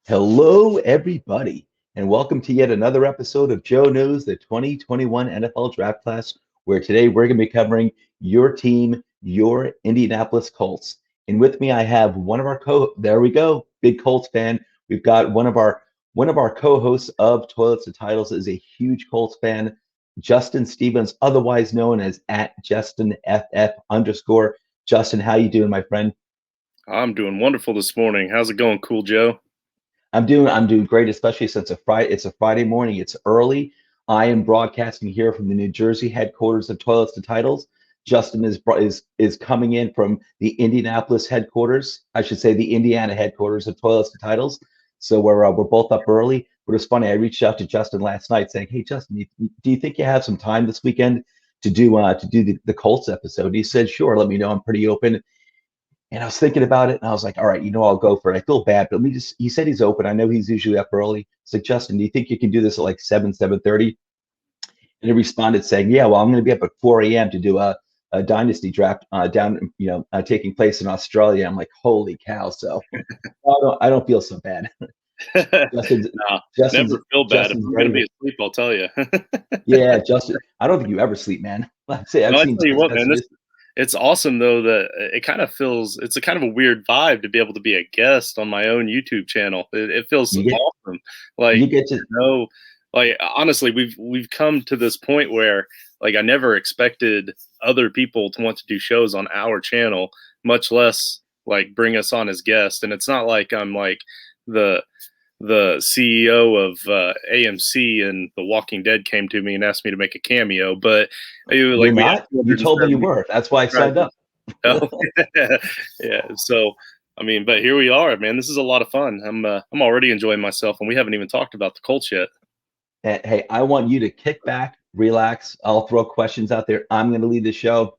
Hello, everybody, and welcome to yet another episode of Joe Knows the 2021 NFL Draft Class, where today we're going to be covering your team, your Indianapolis Colts. And with me, I have one of our there we go, big Colts fan. We've got one of our co-hosts of Toilets to Titles is a huge Colts fan, Justin Stevens, otherwise known as @JustinFF_. Justin, how you doing, my friend? I'm doing wonderful this morning. How's it going, Cool Joe? I'm doing great, especially since it's a Friday morning. It's early. I am broadcasting here from the New Jersey headquarters of Toilets to Titles. Justin is coming in from the Indianapolis headquarters. I should say the Indiana headquarters of Toilets to Titles. So we're both up early. But it's funny. I reached out to Justin last night saying, "Hey, Justin, do you think you have some time this weekend to do the Colts episode?" He said, "Sure. Let me know. I'm pretty open." And I was thinking about it, and I was like, all right, I'll go for it. I feel bad, but he said he's open. I know he's usually up early. It's like, Justin, do you think you can do this at like 7:30? And he responded saying, yeah, well, I'm going to be up at 4 a.m. to do a dynasty draft taking place in Australia. I'm like, holy cow. So I don't feel so bad. Justin's never feel bad. If I'm going to be asleep, I'll tell you. Yeah, Justin, I don't think you ever sleep, man. I'll tell you what, man, it's awesome though that it kind of feels it's a kind of a weird vibe to be able to be a guest on my own YouTube channel. It feels awesome. Like you get to know, like honestly, we've come to this point where like I never expected other people to want to do shows on our channel, much less like bring us on as guests. And it's not like I'm like the CEO of AMC and The Walking Dead came to me and asked me to make a cameo, but you told me you were. That's why I signed up. Oh, yeah. So, I mean, but here we are, man. This is a lot of fun. I'm already enjoying myself, and we haven't even talked about the Colts yet. Hey, I want you to kick back, relax. I'll throw questions out there. I'm going to lead the show.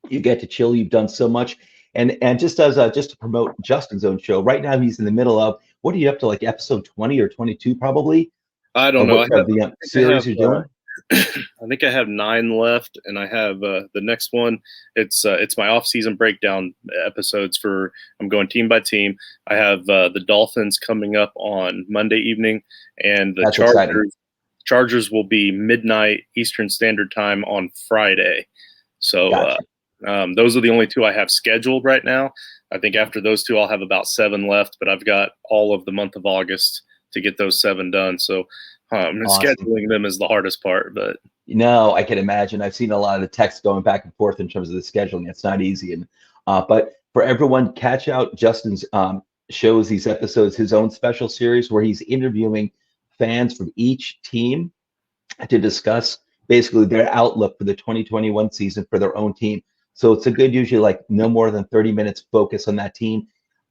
You get to chill. You've done so much. And just to promote Justin's own show, right now he's in the middle of, what are you up to, like episode 20 or 22 probably? I don't know. The series you're doing? I think I have 9 left, and I have the next one. It's my off-season breakdown episodes for. I'm going team by team. I have the Dolphins coming up on Monday evening, and the Chargers will be midnight Eastern Standard Time on Friday. So gotcha. Those are the only 2 I have scheduled right now. I think after those 2, I'll have about 7 left, but I've got all of the month of August to get those 7 done. So awesome. Scheduling them is the hardest part, but no, I can imagine. I've seen a lot of the text going back and forth in terms of the scheduling. It's not easy. And but for everyone, catch out Justin's shows, these episodes, his own special series where he's interviewing fans from each team to discuss basically their outlook for the 2021 season for their own team. So it's a good, usually like no more than 30 minutes focus on that team.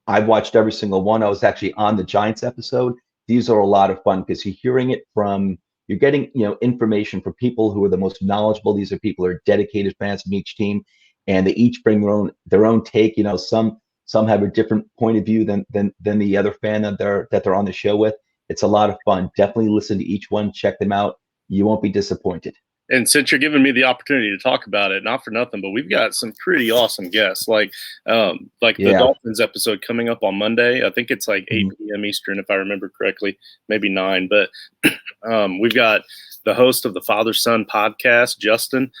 I've watched every single one. I was actually on the Giants episode. These are a lot of fun because you're getting information from people who are the most knowledgeable. These are people who are dedicated fans from each team, and they each bring their own take. Some have a different point of view than the other fan that they're on the show with. It's a lot of fun. Definitely listen to each one. Check them out. You won't be disappointed. And since you're giving me the opportunity to talk about it, not for nothing, but we've got some pretty awesome guests, like the Dolphins episode coming up on Monday. I think it's like 8 p.m. Eastern, if I remember correctly, maybe 9. But we've got the host of the Father Son podcast, Justin.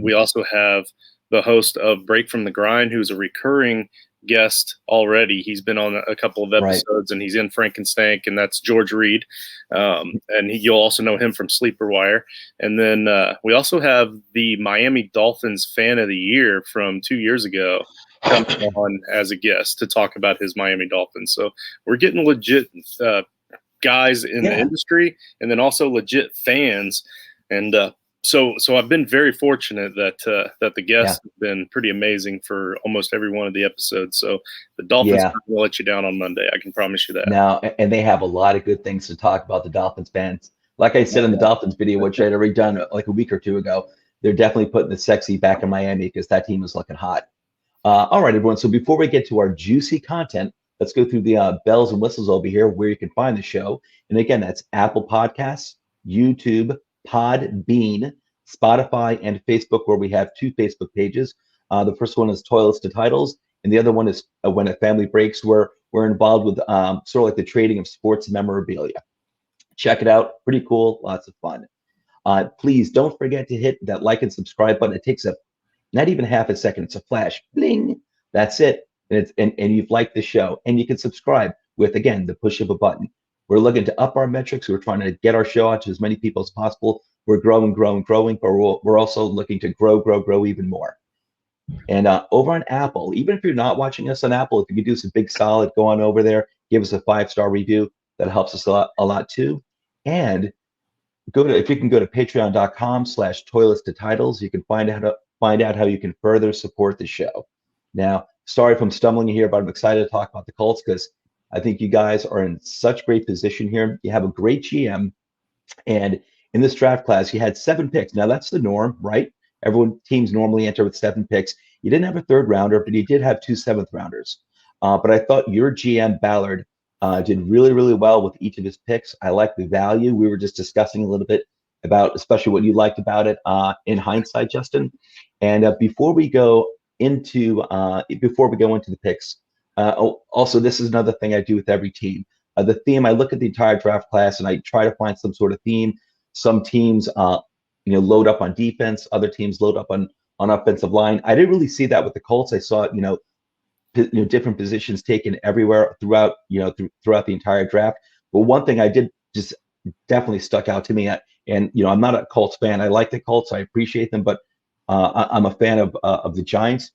We also have the host of Break from the Grind, who's a recurring guest already. He's been on a couple of episodes, and he's in Frankenstank, and that's George Reed. And you'll also know him from Sleeper Wire. And then we also have the Miami Dolphins Fan of the Year from 2 years ago coming on as a guest to talk about his Miami Dolphins. So we're getting legit guys in the industry, and then also legit fans. And so I've been very fortunate that the guests have been pretty amazing for almost every one of the episodes. So the Dolphins will let you down on Monday. I can promise you that. Now, and they have a lot of good things to talk about, the Dolphins fans. Like I said in the Dolphins video, which I'd already done like a week or 2 ago, they're definitely putting the sexy back in Miami because that team is looking hot. All right, everyone. So before we get to our juicy content, let's go through the bells and whistles over here where you can find the show. And again, that's Apple Podcasts, YouTube, Podbean, Spotify, and Facebook, where we have 2 Facebook pages. The first one is Toilets to Titles, and the other one is When a Family Breaks, where we're involved with sort of like the trading of sports memorabilia. Check it out. Pretty cool. Lots of fun. Please don't forget to hit that like and subscribe button. It takes not even half a second. It's a flash. Bling. That's it. And you've liked the show. And you can subscribe with, again, the push of a button. We're looking to up our metrics. We're trying to get our show out to as many people as possible. We're growing, but we're also looking to grow even more. And over on Apple, even if you're not watching us on Apple, if you could do us a big solid, go on over there, give us a 5-star review. That helps us a lot too. And if you can go to patreon.com/toilets2titles, you can find out how you can further support the show. Now, sorry if I'm stumbling here, but I'm excited to talk about the Colts because I think you guys are in such great position here. You have a great GM, and in this draft class, you had 7 picks. Now that's the norm, right? Teams normally enter with 7 picks. You didn't have a 3rd rounder, but you did have 2 7th rounders. But I thought your GM Ballard did really well with each of his picks. I like the value. We were just discussing a little bit about, especially what you liked about it in hindsight, Justin. And before we go into the picks, also this is another thing I do with every team. The theme, I look at the entire draft class and I try to find some sort of theme. Some teams, load up on defense. Other teams load up on offensive line. I didn't really see that with the Colts. I saw, different positions taken everywhere throughout the entire draft. But one thing I did just definitely stuck out to me, and I'm not a Colts fan. I like the Colts. I appreciate them, but I'm a fan of the Giants.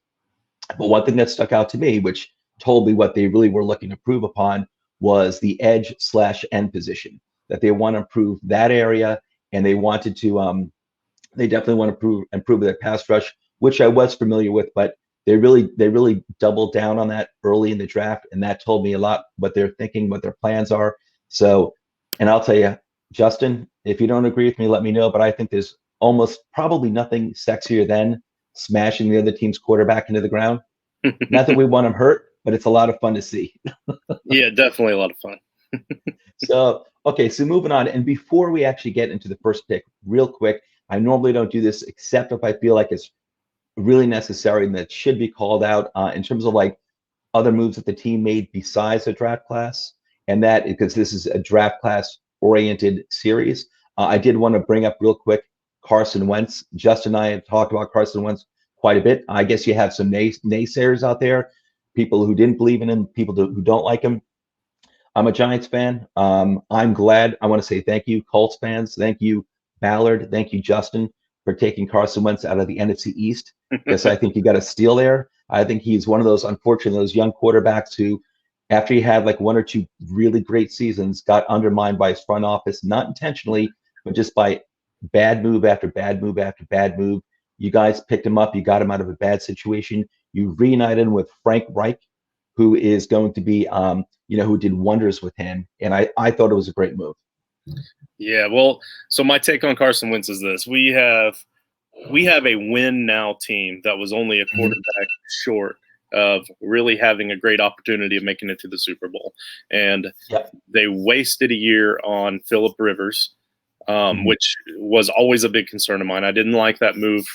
But one thing that stuck out to me, which told me what they really were looking to improve upon, was the edge/end position. That they want to improve that area, and they wanted to they definitely want to improve their pass rush, which I was familiar with, but they really doubled down on that early in the draft, and that told me a lot what they're thinking, what their plans are. So, and I'll tell you, Justin, if you don't agree with me, let me know. But I think there's probably nothing sexier than smashing the other team's quarterback into the ground. Not that we want him hurt, but it's a lot of fun to see. Yeah, definitely a lot of fun. So, okay, so moving on. And before we actually get into the first pick, real quick, I normally don't do this except if I feel like it's really necessary and that should be called out in terms of like other moves that the team made besides the draft class. And that, because this is a draft class oriented series, I did want to bring up real quick Carson Wentz. Justin and I have talked about Carson Wentz quite a bit. I guess you have some naysayers out there, people who didn't believe in him, people who don't like him. I'm a Giants fan. I'm glad. I want to say thank you, Colts fans. Thank you, Ballard. Thank you, Justin, for taking Carson Wentz out of the NFC East. Because I think you got a steal there. I think he's one of those, unfortunately, those young quarterbacks who, after he had like 1 or 2 really great seasons, got undermined by his front office, not intentionally, but just by bad move after bad move after bad move. You guys picked him up. You got him out of a bad situation. You reunited him with Frank Reich, who is going to be, who did wonders with him. And I thought it was a great move. Yeah, well, so my take on Carson Wentz is this. We have a win now team that was only a quarterback short of really having a great opportunity of making it to the Super Bowl. And they wasted a year on Phillip Rivers, which was always a big concern of mine. I didn't like that move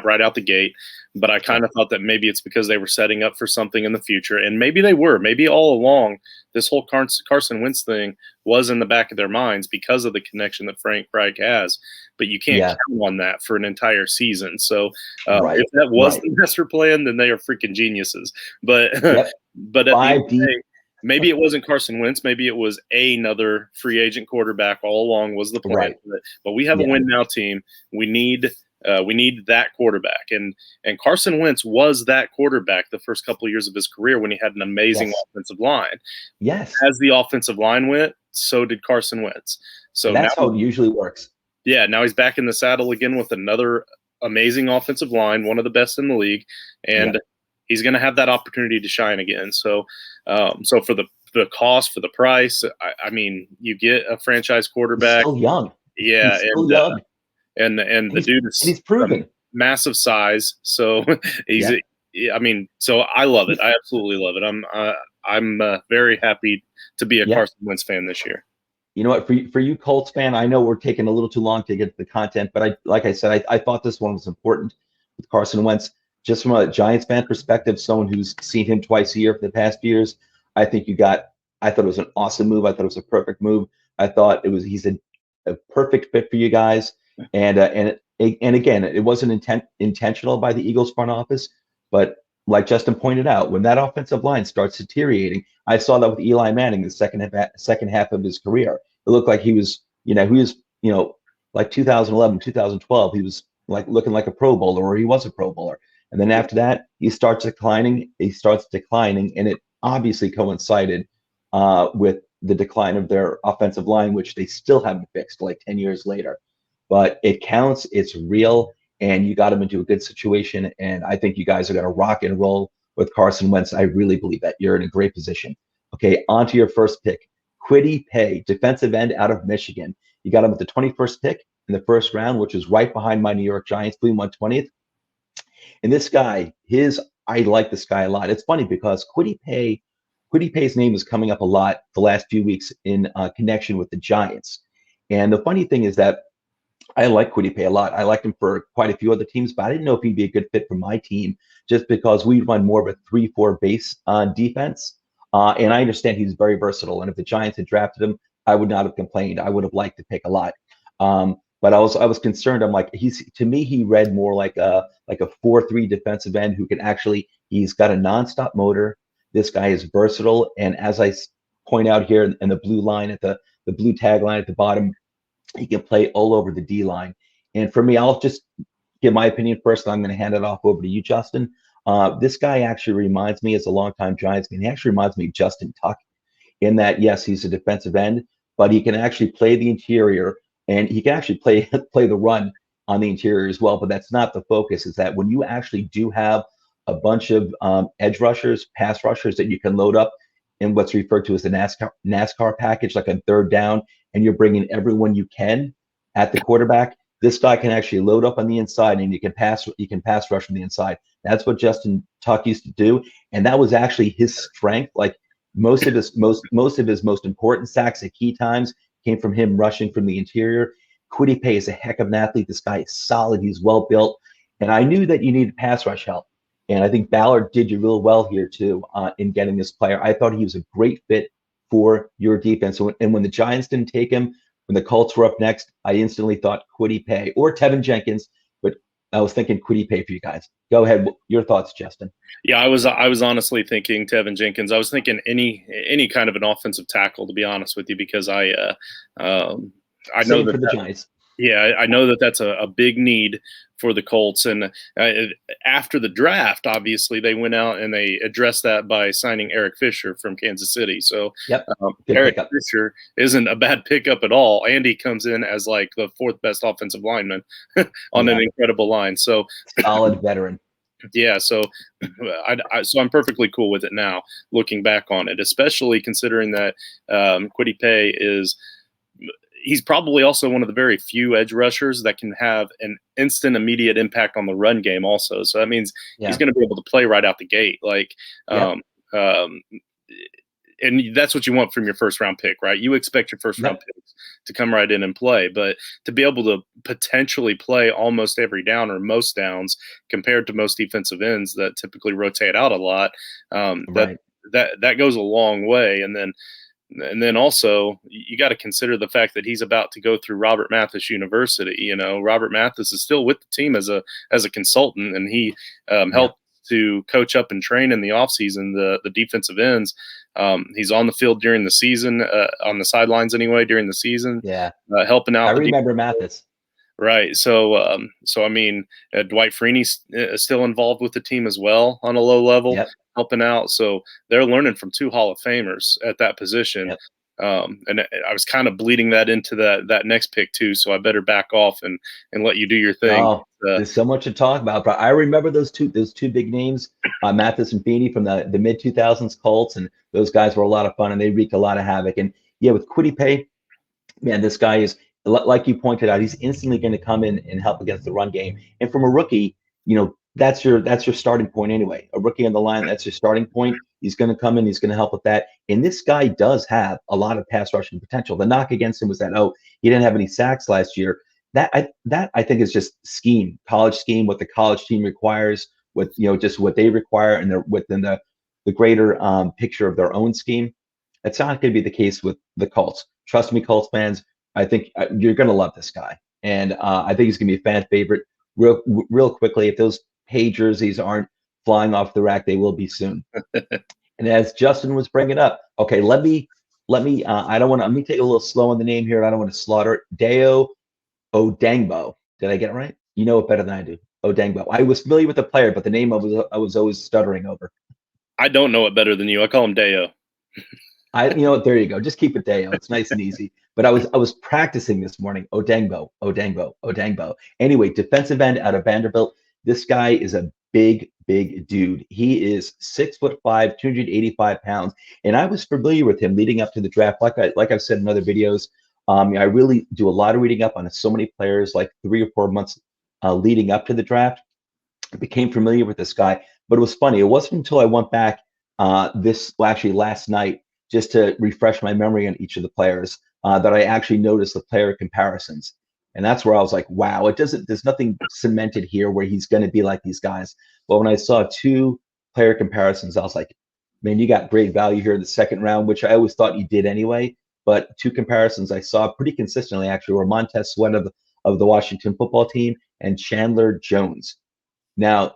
right out the gate, but I kind of thought that maybe it's because they were setting up for something in the future. And maybe they were. Maybe all along, this whole Carson Wentz thing was in the back of their minds because of the connection that Frank Reich has. But you can't count on that for an entire season. So if that was the master plan, then they are freaking geniuses. But but at the end of the day, maybe it wasn't Carson Wentz. Maybe it was another free agent quarterback all along was the plan. But we have a win now team. We need that quarterback. And Carson Wentz was that quarterback the first couple of years of his career when he had an amazing offensive line. Yes. As the offensive line went, so did Carson Wentz. So that's how it usually works. Yeah, now he's back in the saddle again with another amazing offensive line, one of the best in the league, and he's going to have that opportunity to shine again. So, so for the cost, for the price, I mean, you get a franchise quarterback. He's still young. Yeah, he's still young. And the dude is he's proven massive size. So he's, I mean, so I love it. I absolutely love it. I'm very happy to be a Carson Wentz fan this year. You know what, for you Colts fan, I know we're taking a little too long to get to the content, but like I said, I thought this one was important with Carson Wentz, just from a Giants fan perspective, someone who's seen him twice a year for the past years. I think I thought it was an awesome move. I thought it was a perfect move. I thought he's a perfect fit for you guys. And again, it wasn't intentional by the Eagles front office, but like Justin pointed out, when that offensive line starts deteriorating, I saw that with Eli Manning the second half of his career. It looked like he was like 2011, 2012, he was like looking like a Pro Bowler, or he was a Pro Bowler. And then after that, he starts declining, and it obviously coincided with the decline of their offensive line, which they still haven't fixed like 10 years later. But it counts, it's real, and you got him into a good situation. And I think you guys are going to rock and roll with Carson Wentz. I really believe that you're in a great position. Okay, on to your first pick. KWITY PAYE, defensive end out of Michigan. You got him at the 21st pick in the first round, which is right behind my New York Giants, being 120th. And this guy, I like this guy a lot. It's funny because KWITY PAYE's name is coming up a lot the last few weeks in connection with the Giants. And the funny thing is that I like KWITY PAYE a lot. I liked him for quite a few other teams, but I didn't know if he'd be a good fit for my team just because we run more of a 3-4 base defense. And I understand he's very versatile. And if the Giants had drafted him, I would not have complained. I would have liked the pick a lot. But I was concerned. I'm like, to me, he read more like a 4-3 defensive end who can he's got a nonstop motor. This guy is versatile. And as I point out here in the blue line the blue tag line at the bottom, he can play all over the D line. And for me, I'll just give my opinion first, and I'm going to hand it off over to you, Justin. This guy actually reminds me, as a longtime Giants fan, he actually reminds me of Justin Tuck in that, yes, he's a defensive end, but he can actually play the interior, and he can actually play the run on the interior as well. But that's not the focus. Is that when you actually do have a bunch of edge rushers, pass rushers that you can load up in what's referred to as the NASCAR package, like a third down, and you're bringing everyone you can at the quarterback, this guy can actually load up on the inside, and you can pass rush from the inside. That's what Justin Tuck used to do, and that was actually his strength. Like most of his most important sacks at key times came from him rushing from the interior. KWITY PAYE is a heck of an athlete. This guy is solid. He's well built, and I knew that you needed pass rush help. And I think Ballard did you real well here too in getting this player. I thought he was a great fit for your defense. And when the Giants didn't take him, when the Colts were up next, I instantly thought KWITY PAYE or Tevin Jenkins, but I was thinking KWITY PAYE for you guys. Go ahead. Your thoughts, Justin? Yeah, I was honestly thinking Tevin Jenkins. I was thinking any kind of an offensive tackle, to be honest with you, because I know that for the Giants. Yeah, I know that that's a big need for the Colts. And after the draft, obviously, they went out and they addressed that by signing Eric Fisher from Kansas City. So Eric Fisher isn't a bad pickup at all. Andy comes in as like the 4th best offensive lineman on an incredible line. So solid veteran. Yeah, so I'm perfectly cool with it now, looking back on it, especially considering that KWITY PAYE he's probably also one of the very few edge rushers that can have an instant, immediate impact on the run game also. So that means he's going to be able to play right out the gate. And that's what you want from your first round pick, right? You expect your first round picks to come right in and play, but to be able to potentially play almost every down or most downs compared to most defensive ends that typically rotate out a lot, that goes a long way. And then also you got to consider the fact that he's about to go through Robert Mathis University. You know, Robert Mathis is still with the team as a consultant, and he helped to coach up and train in the offseason the defensive ends. He's on the field during the season, on the sidelines anyway during the season. Helping out. I remember Mathis. Right. So I mean, Dwight Freeney's still involved with the team as well on a low level, helping out. So they're learning from 2 Hall of Famers at that position. And I was kind of bleeding that into that next pick too. So I better back off and let you do your thing. Oh, there's so much to talk about, but I remember those two big names, Mathis and Feeney from the mid 2000s Colts, and those guys were a lot of fun and they wreaked a lot of havoc. And yeah, with KWITY PAYE, man, this guy is, like you pointed out, he's instantly going to come in and help against the run game. And from a rookie, you know, that's your starting point anyway. A rookie on the line, that's your starting point. He's going to come in, he's going to help with that. And this guy does have a lot of pass rushing potential. The knock against him was that, he didn't have any sacks last year. That I think is just college scheme, what the college team requires, with just what they require, and they're within the the greater picture of their own scheme. It's not going to be the case with the Colts. Trust me, Colts fans. I think you're going to love this guy, and I think he's going to be a fan favorite real quickly. If those Paye jerseys aren't flying off the rack, they will be soon. And as Justin was bringing up, okay, let me. I don't want to. Let me take a little slow on the name here. I don't want to slaughter it. DAYO ODEYINGBO-DE. Did I get it right? You know it better than I do. ODEYINGBO-DE. I was familiar with the player, but the name I was always stuttering over. I don't know it better than you. I call him DAYO. You know what? There you go. Just keep it DAYO. It's nice and easy. But I was practicing this morning. ODEYINGBO-DE, ODEYINGBO-DE, ODEYINGBO-DE. Anyway, defensive end out of Vanderbilt. This guy is a big dude. He is 6'5", 285 pounds, and I was familiar with him leading up to the draft. Like I've said in other videos, I really do a lot of reading up on so many players, like 3 or 4 months leading up to the draft. I became familiar with this guy, but it was funny. It wasn't until I went back actually last night, just to refresh my memory on each of the players, that I actually noticed the player comparisons. And that's where I was like, wow, there's nothing cemented here where he's going to be like these guys. But when I saw 2 player comparisons, I was like, man, you got great value here in the second round, which I always thought you did anyway. But 2 comparisons I saw pretty consistently actually were Montez Sweat of the Washington football team and Chandler Jones. Now,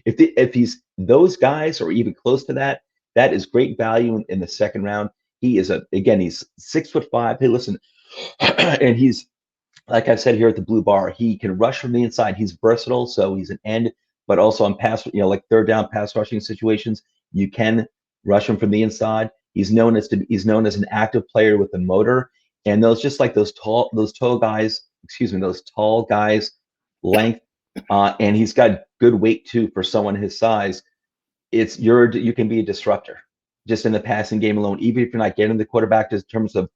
if he's those guys or even close to that, that is great value in the second round. He is he's 6'5". Hey, listen, and he's, like I said here at the blue bar, he can rush from the inside. He's versatile, so he's an end, but also on pass, like third down pass rushing situations, you can rush him from the inside. He's known as an active player with a motor, and those tall guys, length, and he's got good weight too for someone his size. You can be a disruptor just in the passing game alone, even if you're not getting the quarterback in terms of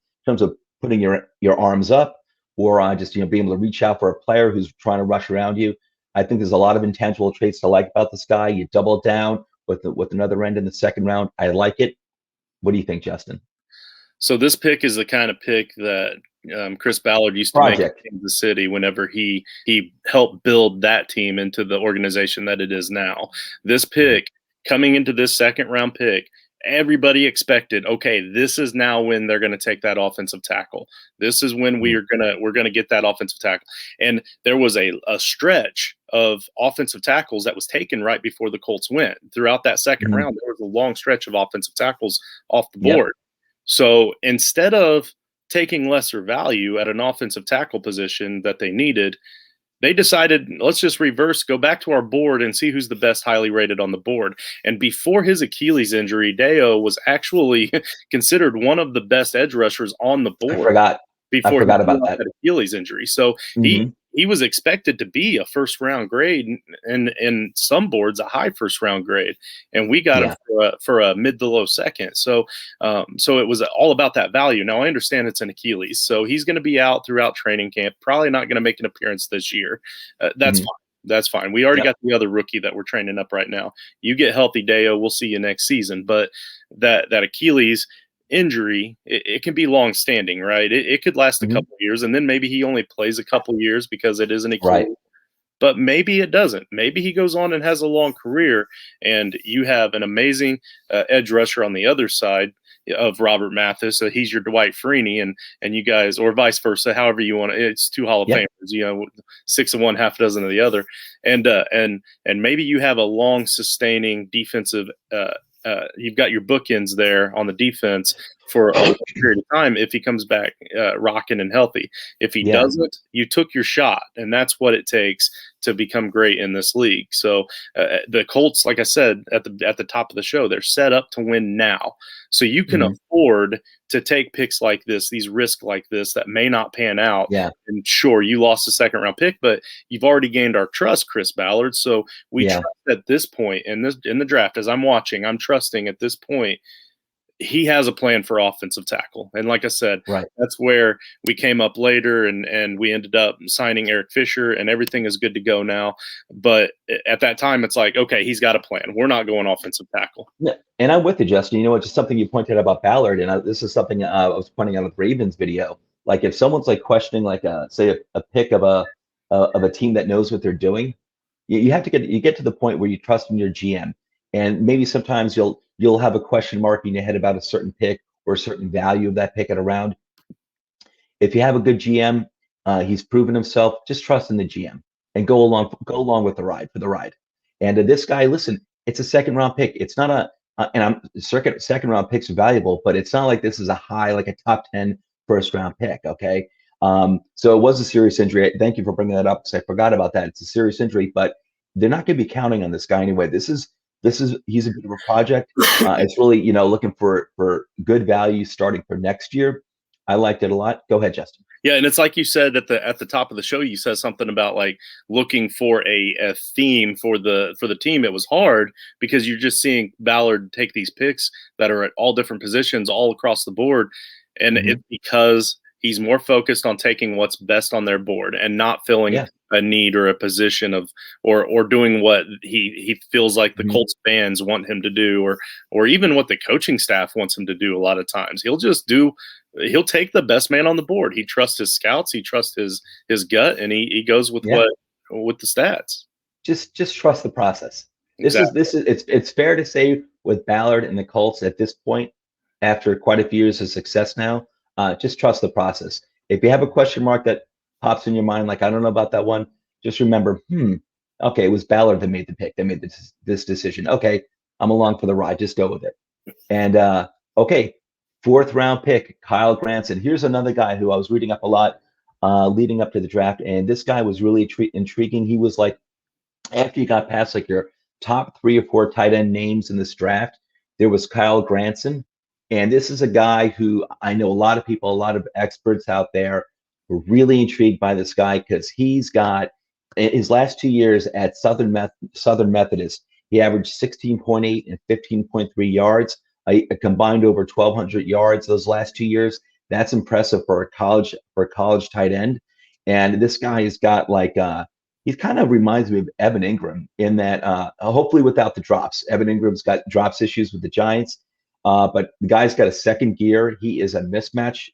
putting your arms up, or just being able to reach out for a player who's trying to rush around you. I think there's a lot of intangible traits to like about this guy. You double down with another end in the second round. I like it. What do you think, Justin? So this pick is the kind of pick that Chris Ballard used to make in Kansas City whenever he helped build that team into the organization that it is now. This pick, coming into this second round pick, everybody expected, okay, this is now when they're going to take that offensive tackle. This is when we're going to get that offensive tackle. And there was a stretch of offensive tackles that was taken right before the Colts went. Throughout that second round, there was a long stretch of offensive tackles off the board. So instead of taking lesser value at an offensive tackle position that they needed, they decided, let's just go back to our board and see who's the best highly rated on the board. And before his Achilles injury, DAYO was actually considered one of the best edge rushers on the board. I forgot about that Achilles injury. So he was expected to be a first round grade, and in some boards a high first round grade, and we got him for a mid to low second. So it was all about that value. Now I understand it's an Achilles, so he's going to be out throughout training camp, probably not going to make an appearance this year. That's fine. That's fine. We already got the other rookie that we're training up right now. You get healthy, DAYO, we'll see you next season. But that Achilles injury, it can be long standing, right? It could last a couple of years, and then maybe he only plays a couple of years because it is an Achilles. But maybe it doesn't. Maybe he goes on and has a long career, and you have an amazing edge rusher on the other side of Robert Mathis. So he's your Dwight Freeney, and you guys, or vice versa, however you want to. It's 2 Hall of Famers, 6 of one, half dozen of the other, and maybe you have a long sustaining defensive. You've got your bookends there on the defense for a long period of time if he comes back rocking and healthy. If he doesn't, you took your shot, and that's what it takes to become great in this league. So the Colts, like I said at the top of the show, they're set up to win now. So you can afford to take picks like this, these risks like this that may not pan out. And sure, you lost a second round pick, but you've already gained our trust, Chris Ballard. So we trust at this point in the draft, as I'm watching, I'm trusting at this point he has a plan for offensive tackle. And like I said, that's where we came up later and we ended up signing Eric Fisher, and everything is good to go now. But at that time, it's like, okay, he's got a plan. We're not going offensive tackle. Yeah, and I'm with you, Justin. It's just something you pointed out about Ballard, and this is something I was pointing out with Ravens video. Like if someone's like questioning, like say a pick of a team that knows what they're doing, you have to get to the point where you trust in your GM. and maybe sometimes you'll have a question mark in your head about a certain pick or a certain value of that pick at a round. If you have a good GM, he's proven himself. Just trust in the GM and go along with the ride for the ride. And this guy, listen, it's a second round pick. It's not and I'm second round picks are valuable, but it's not like this is a high, like a top 10 first round pick. Okay. So it was a serious injury. Thank you for bringing that up because I forgot about that. It's a serious injury, but they're not going to be counting on this guy anyway. He's a bit of a project. It's really, looking for good value starting for next year. I liked it a lot. Go ahead, Justin. Yeah, and it's like you said at the top of the show, you said something about like looking for a theme for the team. It was hard because you're just seeing Ballard take these picks that are at all different positions all across the board, and it's because he's more focused on taking what's best on their board and not filling a need or a position of or doing what he feels like the Colts fans want him to do, or even what the coaching staff wants him to do. A lot of times he'll take the best man on the board. He trusts his scouts, he trusts his gut, and he goes with with the stats. Just trust the process. Exactly. It's fair to say with Ballard and the Colts at this point, after quite a few years of success now, just trust the process. If you have a question mark that pops in your mind, like I don't know about that one, just remember, okay, it was Ballard that made the pick, that made this decision. Okay, I'm along for the ride. Just go with it. And okay, 4th round pick, Kyle Granson. Here's another guy who I was reading up a lot leading up to the draft, and this guy was really intriguing. He was like, after you got past like your top 3 or 4 tight end names in this draft, there was Kyle Granson. And this is a guy who I know a lot of people, a lot of experts out there were really intrigued by this guy because he's got, in his last 2 years at Southern Methodist, he averaged 16.8 and 15.3 yards, a combined over 1,200 yards those last 2 years. That's impressive for a college tight end. And this guy has got like, he kind of reminds me of Evan Ingram in that, hopefully without the drops. Evan Ingram's got drops issues with the Giants. But the guy's got a second gear. He is a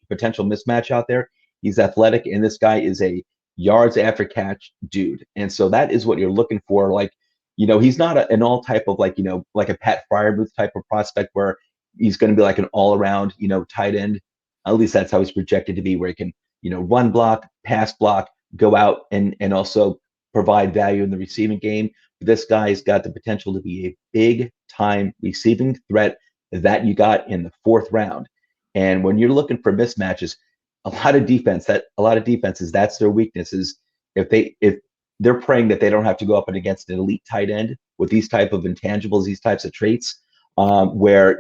potential mismatch out there. He's athletic, and this guy is a yards after catch dude. And so that is what you're looking for. Like, he's not an all type of like a Pat Freiermuth type of prospect where he's going to be like an all around, tight end. At least that's how he's projected to be, where he can, run block, pass block, go out and also provide value in the receiving game. But this guy's got the potential to be a big time receiving threat that you got in the 4th round. And when you're looking for mismatches, a lot of defenses, that's their weakness, is if they're praying that they don't have to go up and against an elite tight end with these type of intangibles, these types of traits, where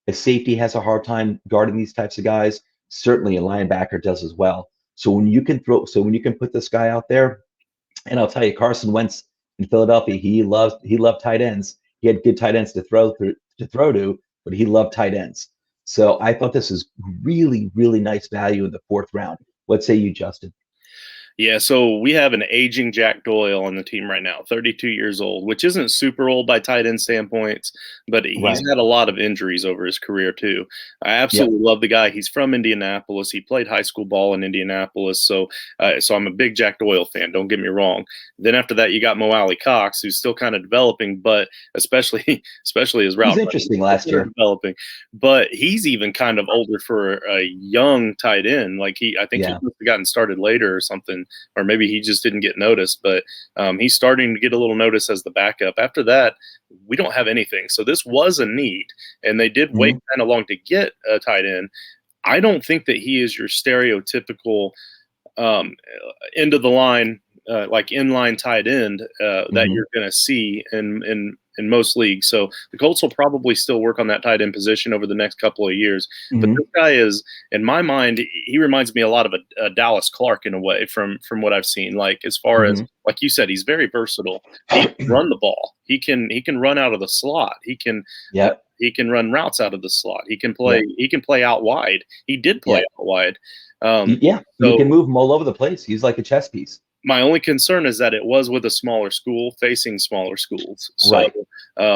a safety has a hard time guarding these types of guys. Certainly a linebacker does as well. So when you can put this guy out there, and I'll tell you, Carson Wentz in Philadelphia, he loved tight ends. He had good tight ends to throw to, but he loved tight ends. So I thought this is really, really nice value in the 4th round. What say you, Justin? Yeah, so we have an aging Jack Doyle on the team right now, 32 years old, which isn't super old by tight end standpoints, but he's had a lot of injuries over his career too. I absolutely love the guy. He's from Indianapolis. He played high school ball in Indianapolis, so I'm a big Jack Doyle fan. Don't get me wrong. Then after that, you got Mo Alley Cox, who's still kind of developing, but especially his route. He's interesting last year. Developing, but he's even kind of older for a young tight end. Like I think he must have gotten started later or something. Or maybe he just didn't get noticed, but he's starting to get a little notice as the backup. After that, we don't have anything. So this was a need, and they did wait kind of long to get a tight end. I don't think that he is your stereotypical end of the line, like inline tight end that you're going to see in most leagues. So the Colts will probably still work on that tight end position over the next couple of years. But this guy is, in my mind, he reminds me a lot of a Dallas Clark in a way from what I've seen. Like as far as, like you said, he's very versatile. He can run the ball. He can run out of the slot. He can run routes out of the slot. He can play. He can play out wide. He did play out wide. You can move him all over the place. He's like a chess piece. My only concern is that it was with a smaller school facing smaller schools. So Right.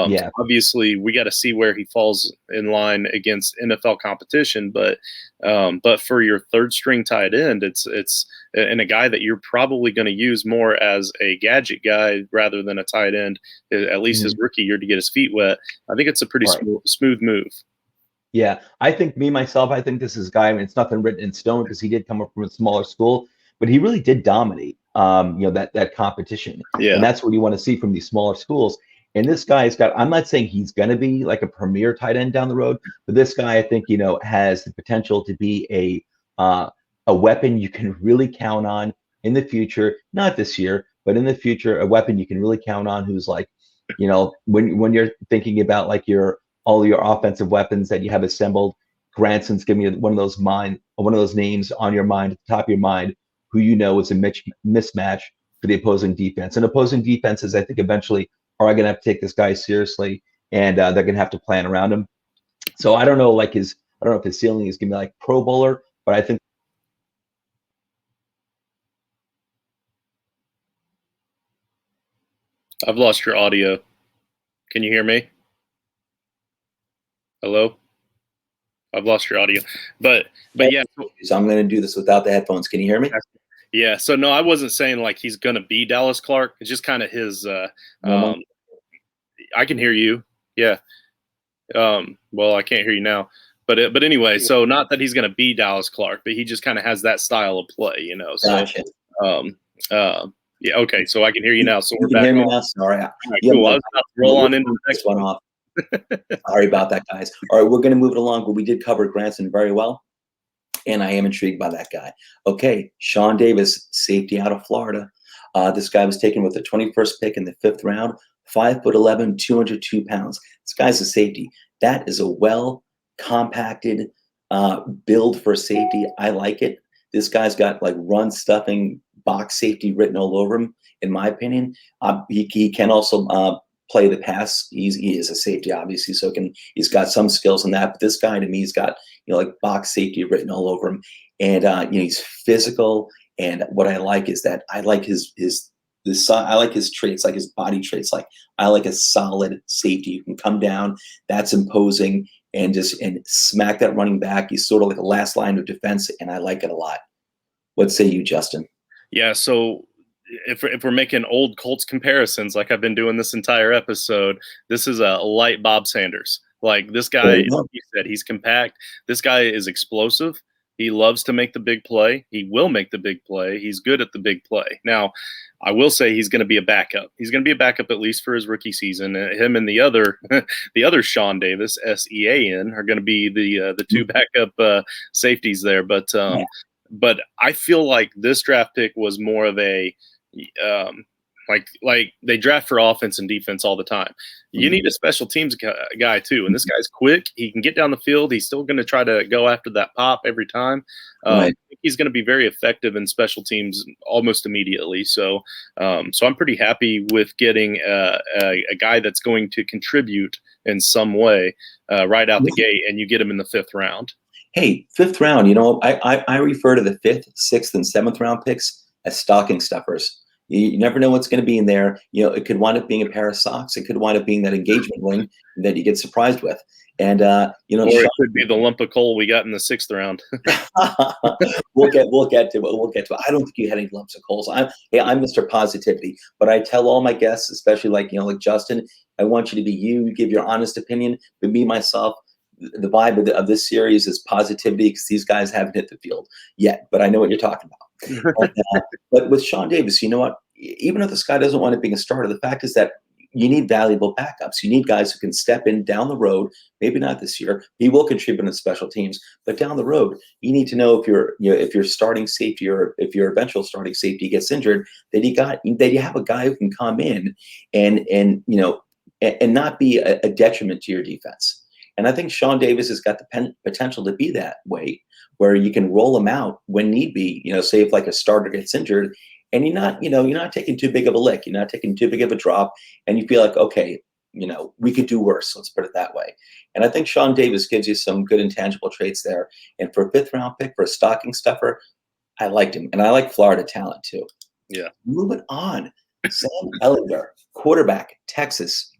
Yeah. obviously we got to see where he falls in line against NFL competition. But for your third string tight end, it's and a guy that you're probably going to use more as a gadget guy rather than a tight end, at least his rookie year, to get his feet wet. I think it's a pretty smooth move. Yeah, I think I think this is a guy, I mean, it's nothing written in stone because he did come up from a smaller school, but he really did dominate, that competition. Yeah. And that's what you want to see from these smaller schools. And this guy's got, I'm not saying he's going to be like a premier tight end down the road, but this guy, I think, has the potential to be a weapon you can really count on in the future, not this year, but in the future, a weapon you can really count on who's like, when you're thinking about like all your offensive weapons that you have assembled, Granson's giving you one of those names on your mind, at the top of your mind, who is a mismatch for the opposing defense. And opposing defenses, I think, eventually are going to have to take this guy seriously, and they're going to have to plan around him. So I don't know, I don't know if his ceiling is going to be like Pro Bowler, but I think. I've lost your audio. Can you hear me? Hello? I've lost your audio. But yeah. So I'm going to do this without the headphones. Can you hear me? Yeah. So no, I wasn't saying like he's going to be Dallas Clark. It's just kind of his I can hear you. Yeah. Well, I can't hear you now. But anyway, so not that he's going to be Dallas Clark, but he just kind of has that style of play, So Gotcha. yeah, okay, so I can hear you now. So we're You back. can hear me now? Sorry. Right, cool. I was about to roll on into the next one off. Sorry about that, guys. All right, we're going to move it along, but we did cover Granson very well, and I am intrigued by that guy. Okay, Shawn Davis, safety out of Florida. This guy was taken with the 21st pick in the 5th round, 5'11", 202 pounds. This guy's a safety. That is a well-compacted build for safety. I like it. This guy's got like run-stuffing box safety written all over him, in my opinion. He can also play the pass. He is a safety, obviously, so he's got some skills in that. But this guy, to me, he's got like box safety written all over him, and he's physical. And what I like is that I like his traits, like his body traits. Like I like a solid safety who can come down, that's imposing, and smack that running back. He's sort of like a last line of defense, and I like it a lot. What say you, Justin? Yeah, so if we're making old Colts comparisons, like I've been doing this entire episode, this is a light Bob Sanders. Like this guy, like you said, he's compact. This guy is explosive. He loves to make the big play. He will make the big play. He's good at the big play. Now, I will say he's going to be a backup. He's going to be a backup at least for his rookie season. Him and the other Shawn Davis, SEAN, are going to be the two backup safeties there. But I feel like this draft pick was more of a like they draft for offense and defense all the time. You need a special teams guy too, and this guy's quick. He can get down the field. He's still going to try to go after that pop every time. I think he's going to be very effective in special teams almost immediately. So I'm pretty happy with getting a guy that's going to contribute in some way right out the gate, and you get him in the 5th round. Hey, 5th round, I refer to the 5th, 6th, and 7th round picks as stocking stuffers. You never know what's going to be in there. It could wind up being a pair of socks. It could wind up being that engagement ring that you get surprised with. And or it could be the lump of coal we got in the 6th round. We'll get to it. I don't think you had any lumps of coals. I'm Mr. Positivity, but I tell all my guests, especially like Justin, I want you to be you. Give your honest opinion. But me myself, the vibe of this series is positivity because these guys haven't hit the field yet. But I know what you're talking about. But with Shawn Davis, you know what? Even if this guy doesn't want to be a starter, the fact is that you need valuable backups. You need guys who can step in down the road. Maybe not this year. He will contribute in special teams, but down the road, you need to know if your starting safety or if your eventual starting safety gets injured, that you have a guy who can come in and not be a detriment to your defense. And I think Shawn Davis has got the potential to be that way, where you can roll him out when need be. Say if like a starter gets injured, and you're not taking too big of a lick, you're not taking too big of a drop, and you feel like, okay, we could do worse. Let's put it that way. And I think Shawn Davis gives you some good intangible traits there. And for a 5th round pick, for a stocking stuffer, I liked him, and I like Florida talent too. Yeah. Moving on. Sam Ehlinger, quarterback, Texas.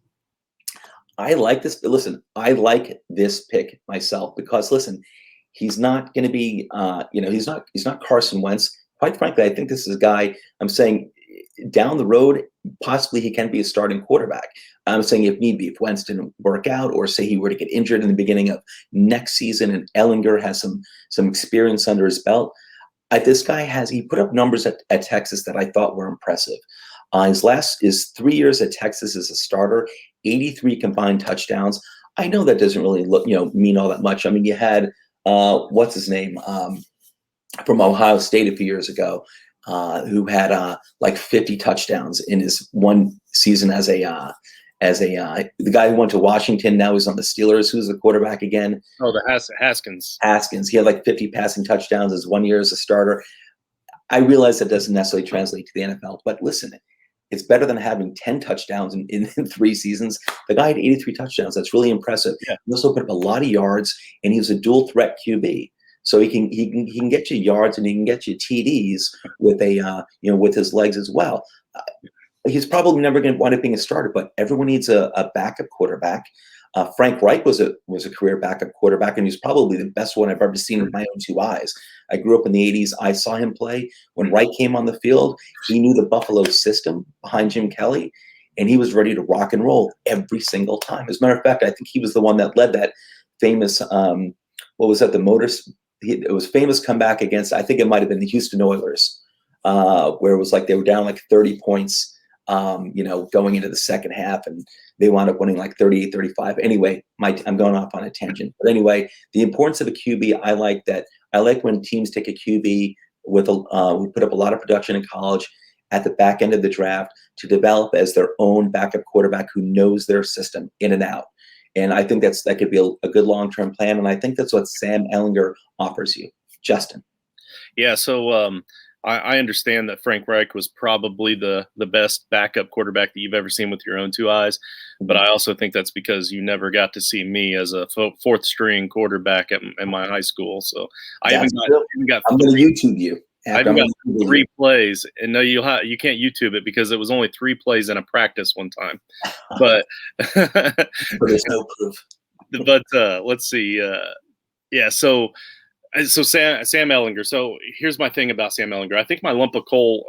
I like this. Listen, I like this pick myself because listen, he's not going to be, he's not Carson Wentz. Quite frankly, I think this is a guy. I'm saying down the road, possibly he can be a starting quarterback. I'm saying if need be, if Wentz didn't work out, or say he were to get injured in the beginning of next season, and Ehlinger has some experience under his belt. This guy he put up numbers at Texas that I thought were impressive. His 3 years at Texas as a starter, 83 combined touchdowns. I know that doesn't really mean all that much. I mean, you had what's his name from Ohio State a few years ago, who had like 50 touchdowns in his one season as the guy who went to Washington. Now he's on the Steelers. Who's the quarterback again? Oh, the Haskins. Haskins. He had like 50 passing touchdowns his 1 year as a starter. I realize that doesn't necessarily translate to the NFL, but listen, it's better than having 10 touchdowns in 3 seasons. The guy had 83 touchdowns. That's really impressive. Yeah. He also put up a lot of yards, and he was a dual threat QB. So he can get you yards, and he can get you TDs with with his legs as well. He's probably never going to wind up being a starter, but everyone needs a backup quarterback. Frank Reich was a career backup quarterback, and he's probably the best one I've ever seen with my own 2 eyes. I grew up in the 80s. I saw him play. When Reich came on the field, he knew the Buffalo system behind Jim Kelly, and he was ready to rock and roll every single time. As a matter of fact, I think he was the one that led that famous, it was famous comeback against, I think it might have been the Houston Oilers, where it was like they were down like 30 points, going into the second half, and they wound up winning like 38-35. Anyway, I'm going off on a tangent. But anyway, the importance of a QB, I like when teams take a QB we put up a lot of production in college at the back end of the draft to develop as their own backup quarterback who knows their system in and out. And I think that could be a good long-term plan. And I think that's what Sam Ehlinger offers you. Justin. Yeah. So, I understand that Frank Reich was probably the best backup quarterback that you've ever seen with your own 2 eyes, but I also think that's because you never got to see me as a 4th string quarterback at my high school. So I even got I'm going to YouTube you. I even got 3 plays, and no, you can't YouTube it because it was only 3 plays in a practice one time. But there's no proof. But let's see. Yeah. So Sam Ehlinger. So here's my thing about Sam Ehlinger. I think my lump of coal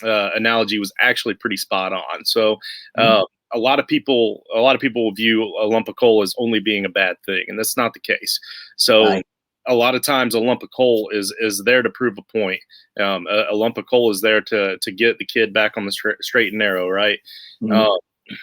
analogy was actually pretty spot on. So a lot of people will view a lump of coal as only being a bad thing, and that's not the case. So right. A lot of times a lump of coal is there to prove a point. A lump of coal is there to get the kid back on the straight and narrow, right?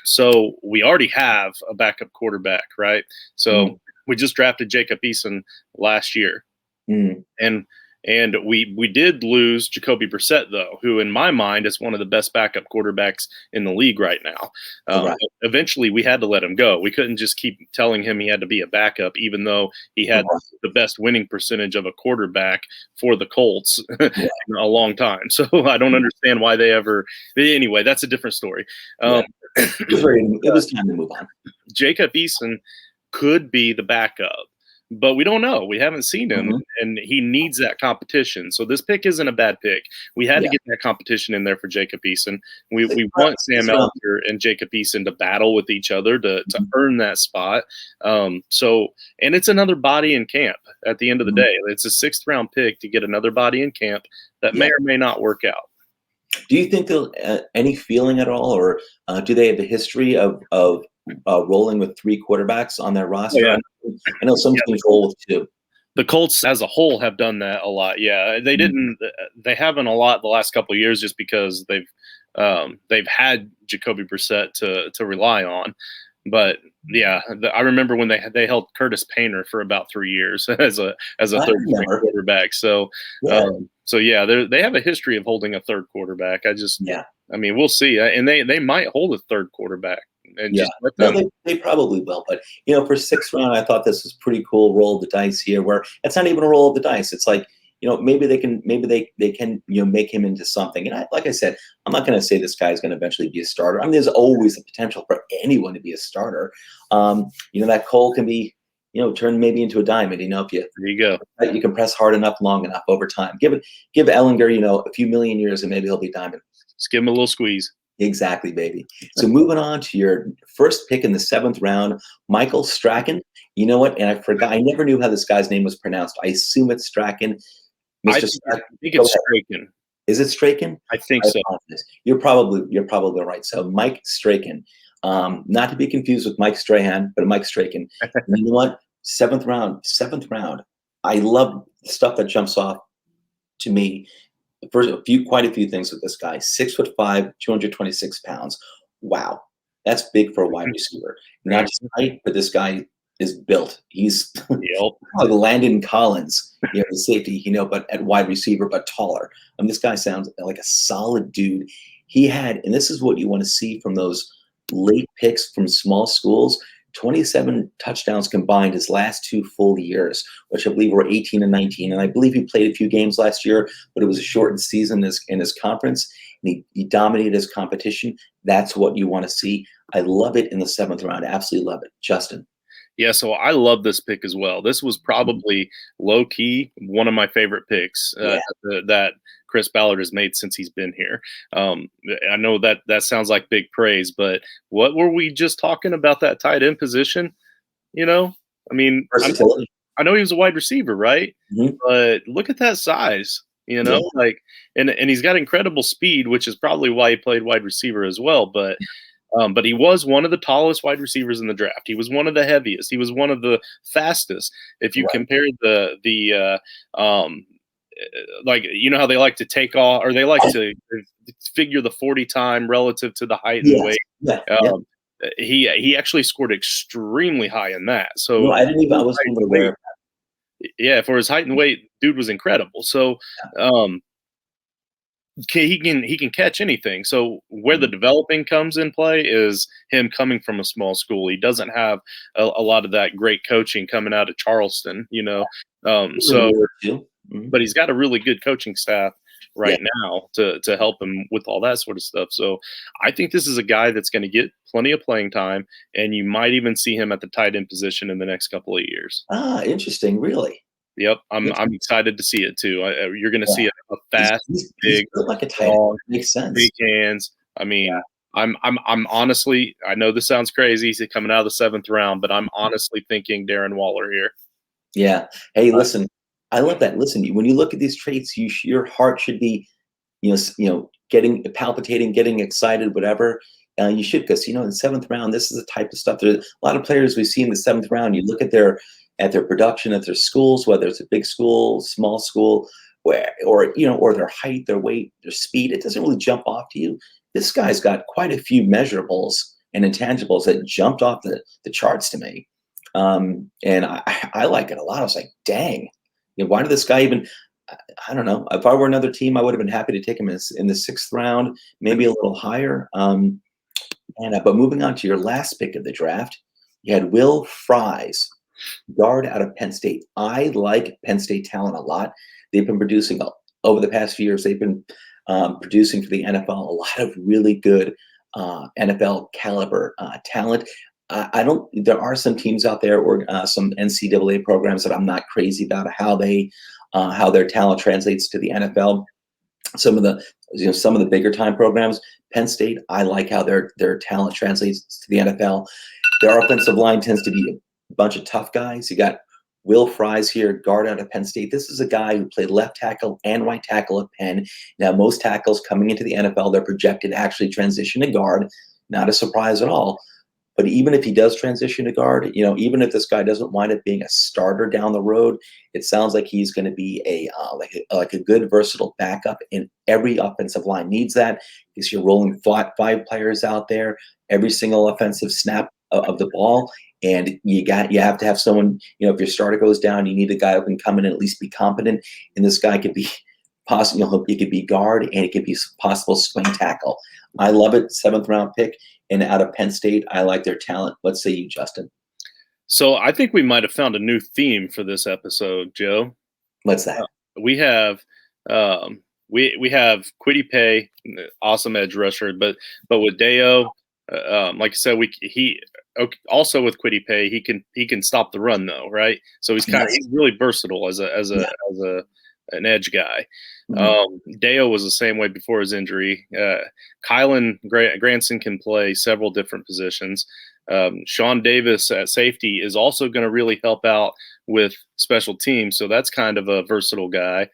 So we already have a backup quarterback, right? So we just drafted Jacob Eason last year. And we did lose Jacoby Brissett, though, who in my mind is one of the best backup quarterbacks in the league right now. Right. Eventually, we had to let him go. We couldn't just keep telling him he had to be a backup, even though he had the best winning percentage of a quarterback for the Colts in a long time. So I don't understand why they ever – anyway, that's a different story. It was time to move on. Jacob Eason could be the backup, but we don't know. We haven't seen him, and he needs that competition. So this pick isn't a bad pick. We had to get that competition in there for Jacob Eason. We want Sam Ehlinger and Jacob Eason to battle with each other to earn that spot. And it's another body in camp at the end of the day. It's a 6th round pick to get another body in camp that may or may not work out. Do you think they'll any feeling at all, or do they have the history of rolling with 3 quarterbacks on their roster? Yeah. I know some teams roll with 2. The Colts as a whole have done that a lot. Yeah, they didn't. They haven't a lot the last couple of years just because they've had Jacoby Brissett to rely on. But yeah, I remember when they held Curtis Painter for about 3 years as a 3rd quarterback. So they have a history of holding a 3rd quarterback. I mean, we'll see, and they might hold a 3rd quarterback. And just let them. They probably will. But for 6th round, I thought this was pretty cool. Roll of the dice here, where it's not even a roll of the dice. It's like maybe they can make him into something. And like I said, I'm not going to say this guy is going to eventually be a starter. I mean, there's always the potential for anyone to be a starter. That Cole can be turn maybe into a diamond. If There you go. you can press hard enough, long enough over time. Give Ehlinger, a few million years, and maybe he'll be diamond. Just give him a little squeeze. Exactly, baby. So moving on to your first pick in the 7th round, Michael Strachan. You know what? And I forgot. I never knew how this guy's name was pronounced. I assume it's Strachan. I think it's Strachan. Is it Strachan? I think so. You're probably right. So Mike Strachan, not to be confused with Mike Strahan, but Mike Strachan. You know what? 7th round. I love the stuff that jumps off to me. First, quite a few things with this guy. 6'5", 226 pounds. Wow, that's big for a wide receiver. Not just height, but this guy is built. He's like Landon Collins, the safety, but at wide receiver, but taller. This guy sounds like a solid dude. He had, and this is what you want to see from those late picks from small schools. 27 touchdowns combined his last 2 full years, which I believe were 18 and 19. And I believe he played a few games last year, but it was a shortened season in his conference. And he dominated his competition. That's what you want to see. I love it in the 7th round. Absolutely love it. Justin. Yeah, so I love this pick as well. This was probably low-key one of my favorite picks that Chris Ballard has made since he's been here. I know that sounds like big praise, but what were we just talking about that tight end position? I mean, I know he was a wide receiver, right? Mm-hmm. But look at that size, and he's got incredible speed, which is probably why he played wide receiver as well. But he was one of the tallest wide receivers in the draft. He was one of the heaviest. He was one of the fastest. If you compare like, how they like to take off, or they like to figure the 40 time relative to the height and weight. He actually scored extremely high in that. So I wasn't even aware of that. Yeah, for his height and weight, dude was incredible. So he can catch anything. So where the developing comes in play is him coming from a small school. He doesn't have a lot of that great coaching coming out of Charleston, but he's got a really good coaching staff right now to help him with all that sort of stuff. So I think this is a guy that's going to get plenty of playing time, and you might even see him at the tight end position in the next couple of years. Interesting. Really? Yep, I'm excited to see it too. You're going to see a fast, big, like a tight end. Makes sense. Big hands. I mean, I'm honestly, I know this sounds crazy, he's coming out of the 7th round, but I'm honestly thinking Darren Waller here. Yeah. Hey, listen, I love that. Listen, when you look at these traits, your heart should be, getting palpitating, getting excited, whatever. You should, because in the 7th round, this is the type of stuff. There's a lot of players we see in the 7th round. You look at their production at their schools, whether it's a big school, small school, or their height, their weight, their speed. It doesn't really jump off to you. This guy's got quite a few measurables and intangibles that jumped off the charts to me. And I like it a lot. I was like, dang, why did this guy even? I don't know. If I were another team, I would have been happy to take him in the 6th round, maybe a little higher. But moving on to your last pick of the draft, you had Will Fries, guard out of Penn State. I like Penn State talent a lot. They've been producing over the past few years. They've been producing for the NFL a lot of really good NFL caliber talent. There are some teams out there, or some NCAA programs that I'm not crazy about how their talent translates to the NFL. Some of the bigger time programs, Penn State, I like how their talent translates to the NFL. Their offensive line tends to be a bunch of tough guys. You got Will Fries here, guard out of Penn State. This is a guy who played left tackle and right tackle at Penn. Now, most tackles coming into the NFL, they're projected to actually transition to guard. Not a surprise at all. But even if he does transition to guard, even if this guy doesn't wind up being a starter down the road, it sounds like he's going to be like a good versatile backup, and every offensive line needs that, because you're rolling 5 players out there every single offensive snap of the ball, and you have to have someone. If your starter goes down, you need a guy who can come in and at least be competent. And this guy could be possible. It could be guard, and it could be possible swing tackle. I love it. 7th round pick. And out of Penn State, I like their talent. What say you, Justin? So I think we might have found a new theme for this episode, Joe. What's that? We have KWITY PAYE, awesome edge rusher, but with DAYO like I said, also with KWITY PAYE, he can stop the run though, right? So he's he's really versatile as an edge guy. DAYO was the same way before his injury. Kylan Granson can play several different positions. SHAWN DAVIS at safety is also going to really help out with special teams, so that's kind of a versatile guy.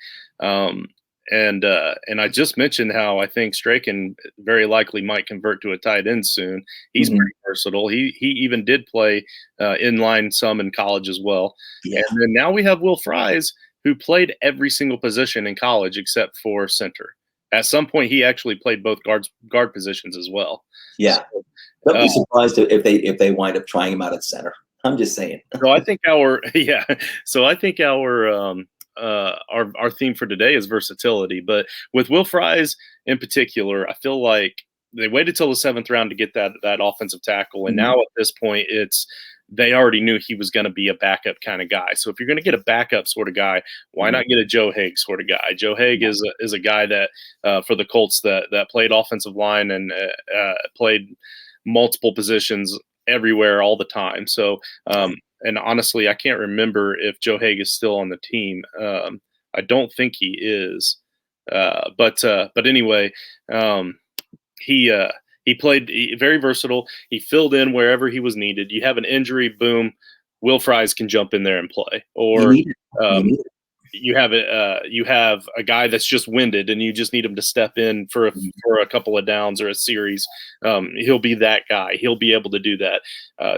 And I just mentioned how I think Strachan very likely might convert to a tight end soon. He's pretty versatile. He even did play inline some in college as well. And then now we have Will Fries, who played every single position in college except for center. At some point, he actually played both guard positions as well. Yeah, so, don't be surprised if they wind up trying him out at center. I'm just saying. So I think our theme for today is versatility. But with Will Fries in particular, I feel like they waited till the 7th round to get that offensive tackle, and now at this point, they already knew he was going to be a backup kind of guy. So if you're going to get a backup sort of guy, why not get a Joe Haeg sort of guy? Joe Haeg is a guy that for the Colts that played offensive line and played multiple positions everywhere all the time. So and honestly, I can't remember if Joe Haeg is still on the team. I don't think he is. But anyway, he played very versatile. He filled in wherever he was needed. You have an injury, boom, Will Fries can jump in there and play. Or you have a guy that's just winded and you just need him to step in for a couple of downs or a series. He'll be that guy. He'll be able to do that.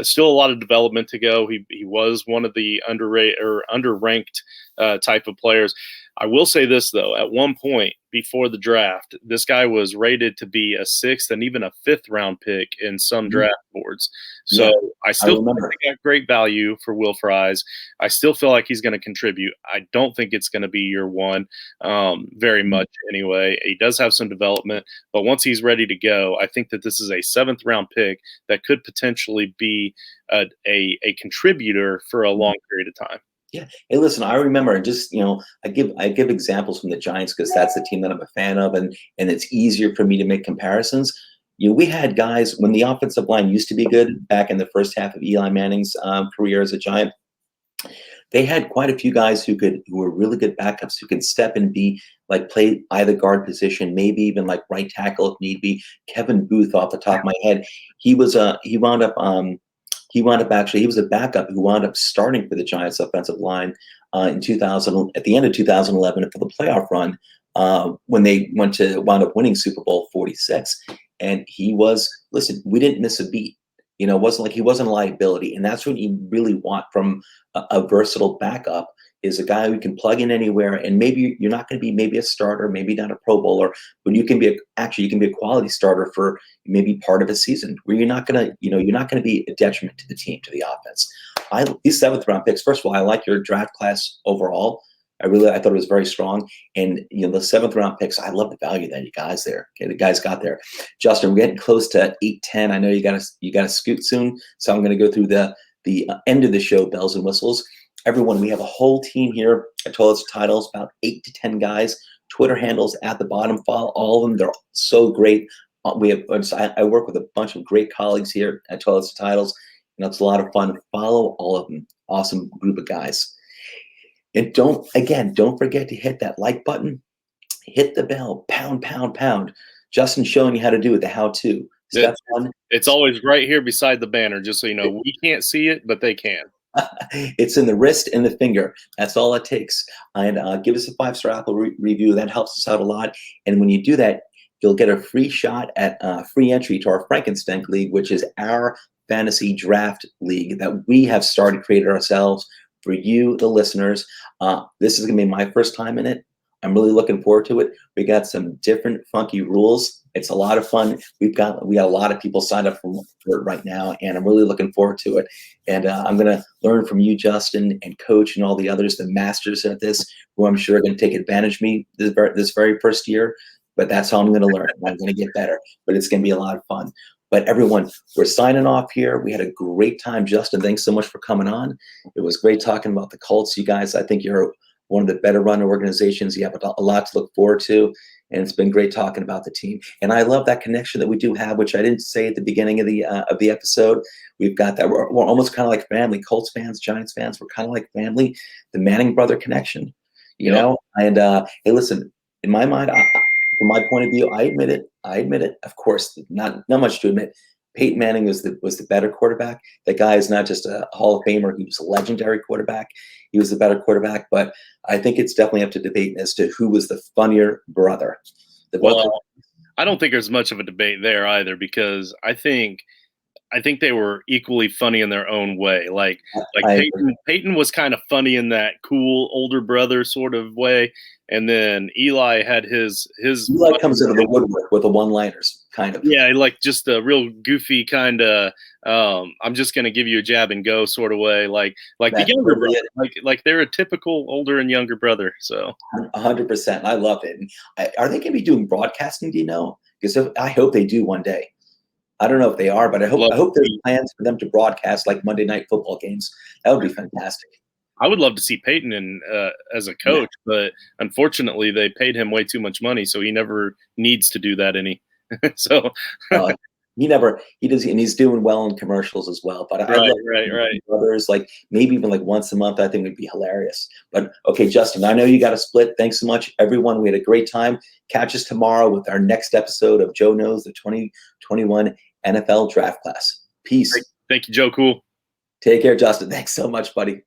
Still a lot of development to go. He was one of the underranked type of players. I will say this though, at one point before the draft, this guy was rated to be a 6th and even a 5th round pick in some draft boards. So I still think they got great value for Will Fries. I still feel like he's going to contribute. I don't think it's going to be year one, very much anyway. He does have some development, but once he's ready to go, I think that this is a 7th round pick that could potentially be a contributor for a long period of time. Yeah. Hey, listen, I remember just, I give examples from the Giants because that's the team that I'm a fan of, and it's easier for me to make comparisons. We had guys when the offensive line used to be good back in the first half of Eli Manning's career as a Giant. They had quite a few guys who were really good backups who could step and play either guard position, maybe even like right tackle if need be. Kevin Booth, off the top of my head, he was a backup who wound up starting for the Giants offensive line at the end of 2011 for the playoff run when they wound up winning Super Bowl 46. And we didn't miss a beat. It wasn't like he wasn't a liability. And that's what you really want from a versatile backup, is a guy who can plug in anywhere. And maybe you're not going to be maybe a starter, maybe not a Pro Bowler, but you can be a quality starter for maybe part of a season where you're not going to be a detriment to the team, to the offense. These 7th round picks, first of all, I like your draft class overall. I thought it was very strong. And the 7th round picks, I love the value that you guys got there. Justin, we're getting close to 8:10. I know you gotta scoot soon, so I'm going to go through the end of the show, bells and whistles. Everyone, we have a whole team here at Toilets to Titles, about 8 to 10 guys. Twitter handles at the bottom. Follow all of them. They're so great. I work with a bunch of great colleagues here at Toilets to Titles, and it's a lot of fun. Follow all of them. Awesome group of guys. And don't forget to hit that like button. Hit the bell. Pound, pound, pound. Justin's showing you how to do it, the how-to. Step one. It's always right here beside the banner, just so you know. We can't see it, but they can. It's in the wrist and the finger. That's all it takes. And give us a 5-star Apple review. That helps us out a lot. And when you do that, you'll get a free shot at free entry to our Frankenstein League, which is our fantasy draft league that we have created ourselves for you, the listeners. This is going to be my first time in it. I'm really looking forward to it. We got some different funky rules. It's a lot of fun. We got a lot of people signed up for it right now, and I'm really looking forward to it. And I'm going to learn from you, Justin, and Coach, and all the others, the masters at this, who I'm sure are going to take advantage of me this very first year. But that's how I'm going to learn. I'm going to get better. But it's going to be a lot of fun. But everyone, we're signing off here. We had a great time. Justin, thanks so much for coming on. It was great talking about the Colts. You guys, I think you're one of the better run organizations. You have a lot to look forward to. And it's been great talking about the team. And I love that connection that we do have, which I didn't say at the beginning of the episode. We've got that. We're almost kind of like family. Colts fans, Giants fans, we're kind of like family. The Manning brother connection, you know? And hey, listen, in my mind, from my point of view, I admit it. Of course, not much to admit. Peyton Manning was the better quarterback. That guy is not just a Hall of Famer. He was a legendary quarterback. He was the better quarterback. But I think it's definitely up to debate as to who was the funnier brother. I don't think there's much of a debate there either, because I think they were equally funny in their own way. Like Peyton was kind of funny in that cool older brother sort of way, and then Eli had his Eli comes out of the woodwork with the one-liners, kind of. Yeah, like just a real goofy kind of I'm just gonna give you a jab and go sort of way, like the younger brother, like they're a typical older and younger brother. So 100%, I love it. And are they gonna be doing broadcasting? Do you know? Because I hope they do one day. I don't know if they are, but I hope there's plans for them to broadcast like Monday Night Football games. That would be fantastic. I would love to see Peyton as a coach, but unfortunately they paid him way too much money, so he never needs to do that any. So he does, and he's doing well in commercials as well. But right. Brothers, like maybe even like once a month, I think would be hilarious. But okay, Justin, I know you got a split. Thanks so much, everyone. We had a great time. Catch us tomorrow with our next episode of Joe Knows the 2021 NFL Draft Class. Peace. Thank you, Joe. Cool. Take care, Justin. Thanks so much, buddy.